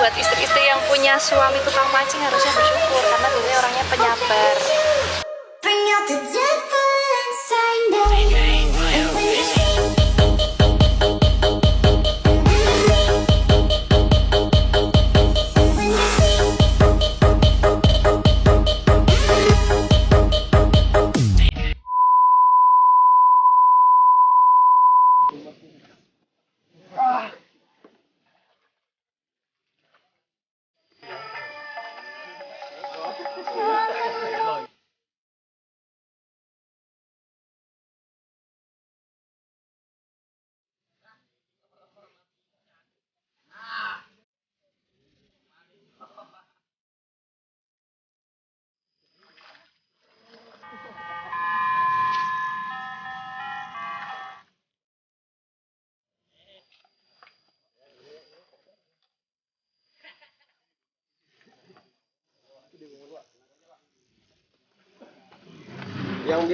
buat istri-istri yang punya suami tukang mancing harusnya bersyukur karena biasanya orangnya penyabar. Bring out the devil inside me. Biang.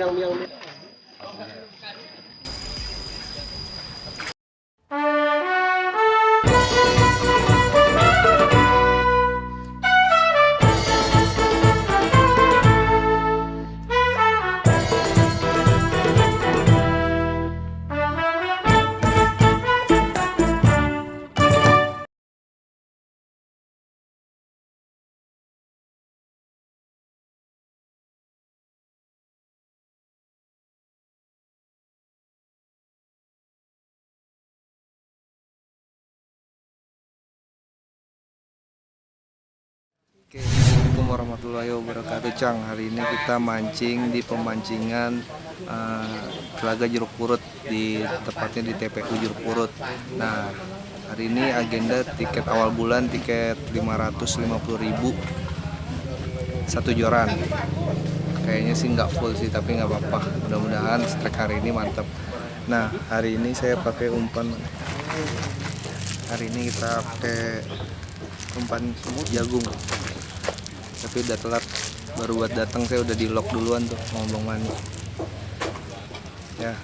Oke, Assalamualaikum warahmatullahi wabarakatuh, Cang. Hari ini kita mancing di pemancingan Telaga Jeruk Purut, tepatnya di TPU Jeruk Purut. Nah, hari ini agenda tiket awal bulan tiket 550.000 satu joran. Kayaknya sih nggak full sih, tapi nggak apa-apa. Mudah-mudahan strike hari ini mantap. Nah, hari ini saya pakai umpan. Hari ini kita pakai umpan jagung. Tapi udah telat, baru buat datang saya udah di lock duluan tuh ngomong mani. Ya,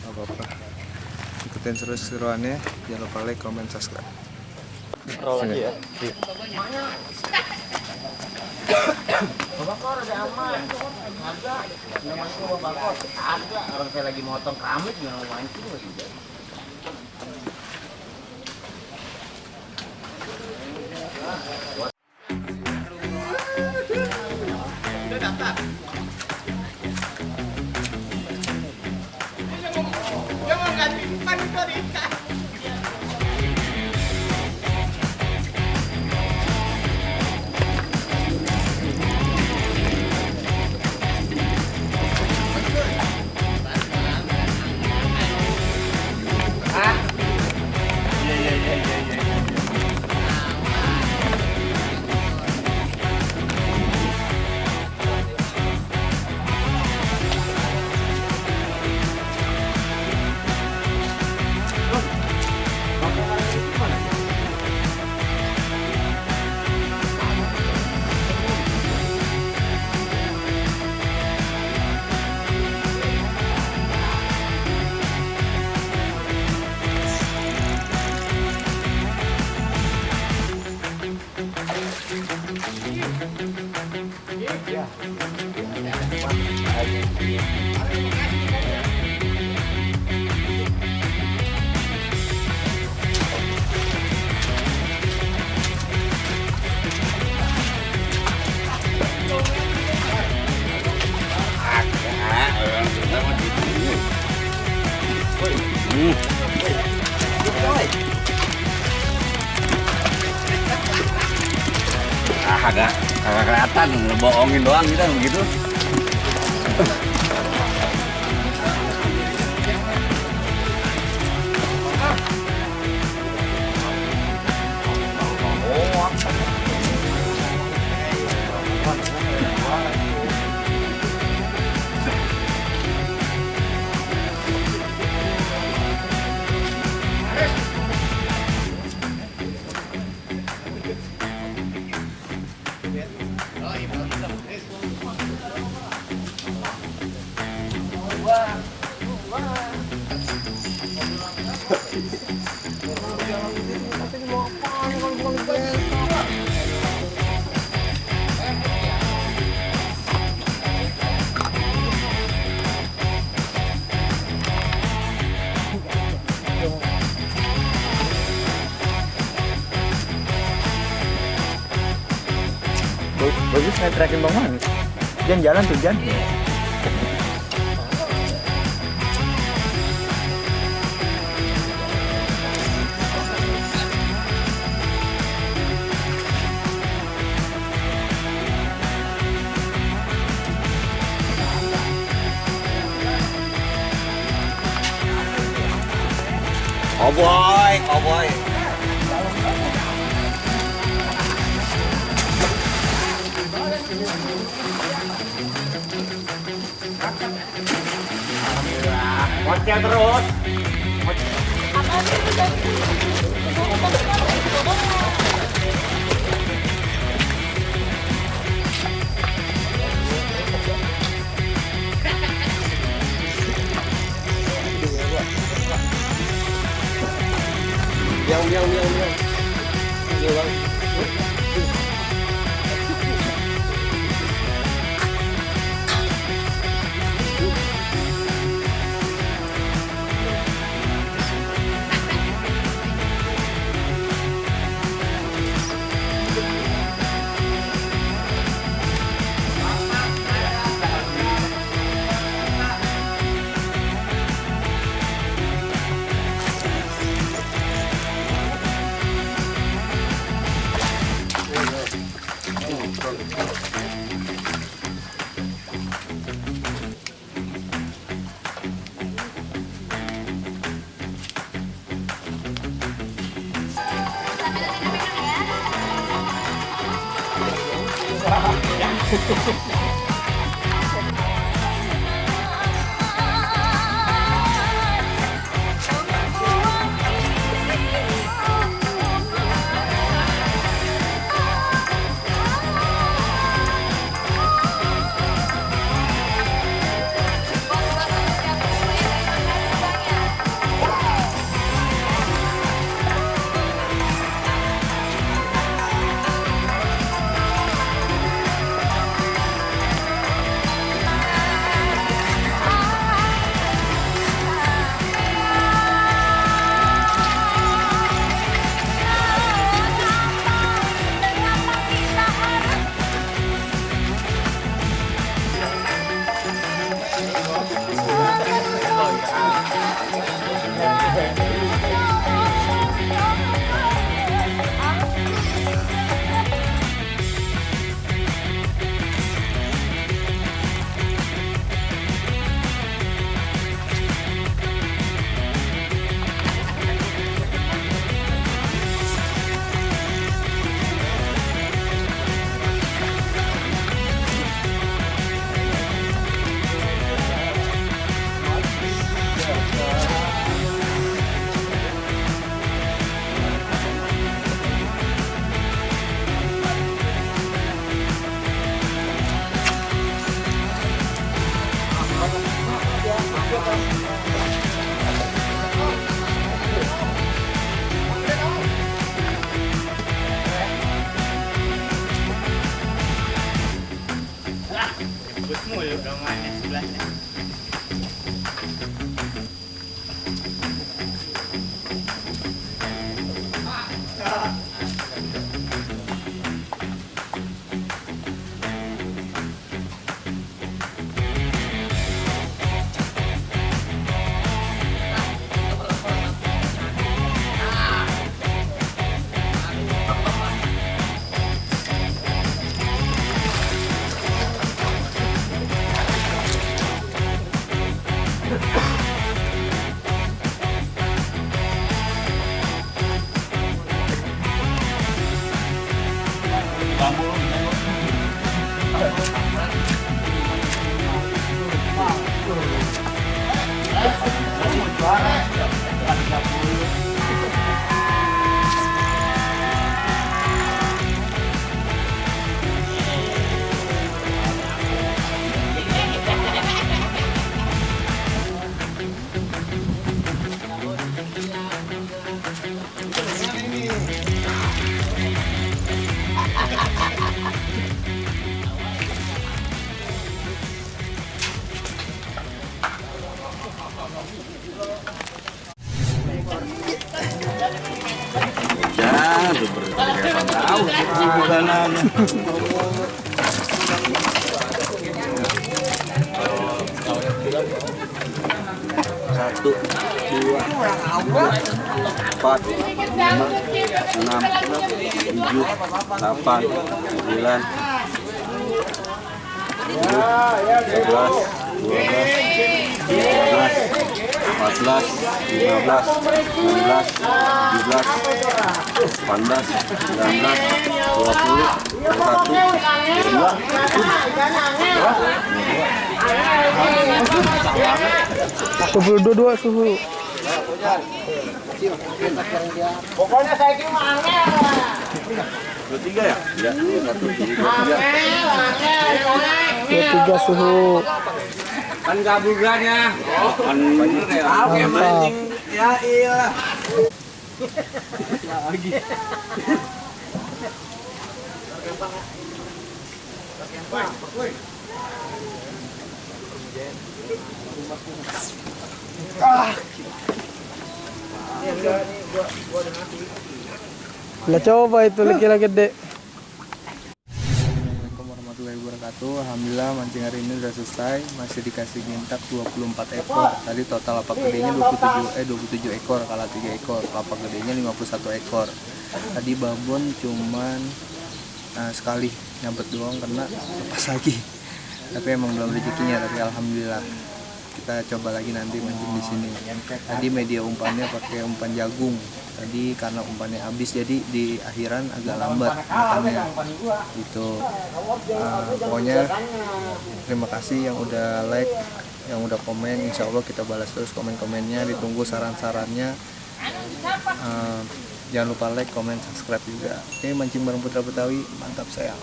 nggak apa-apa. Ikutin seru-seruannya, jangan lupa like, comment, subscribe. Roll lagi ya. Bakor ada aman, ada, mancing bakor, ada orang saya lagi motong keramik nggak mau mancing lagi. Udah daftar. Jangan ganti umpan itu Rita. Kagak kelihatan, bohongin doang kita begitu. Tapi mau apa? Bukan Bagus nge-trackin Bang Man. Jan jalan tuh Jan. Oh boy. Ngoceh terus. tuh berapa tahu bukanannya. Satu, dua, empat, lima, enam, tujuh, delapan, sembilan, 11, 12, 13, 14, 15, 16, 17, 18, 19, 20, 21, 22 suhu. Pokoknya saya kira angel. 23 ya? Ya, 23 suhu. kan gabungannya. Kan bener ya. Mantap. Ya iya. Lah coba itu lagi gede. Assalamualaikum warahmatullahi wabarakatuh. Alhamdulillah mancing hari ini udah selesai. Masih dikasih gintak 24 ekor. Tadi total lapak gedenya 27 ekor, kalah 3 ekor. Lapak gedenya 51 ekor. Tadi babon cuman sekali nyabet doang karena lepas lagi. Tapi emang belum rezekinya, tapi alhamdulillah. Kita coba lagi nanti mancing di sini. Tadi media umpannya pakai umpan jagung. Tadi karena umpannya habis jadi di akhiran agak lambat makannya. Gitu. Pokoknya terima kasih yang udah like, yang udah komen. Insya Allah kita balas terus komen-komennya. Ditunggu saran-sarannya. Jangan lupa like, komen, subscribe juga. Oke, mancing bareng Putra Betawi, mantap sayang.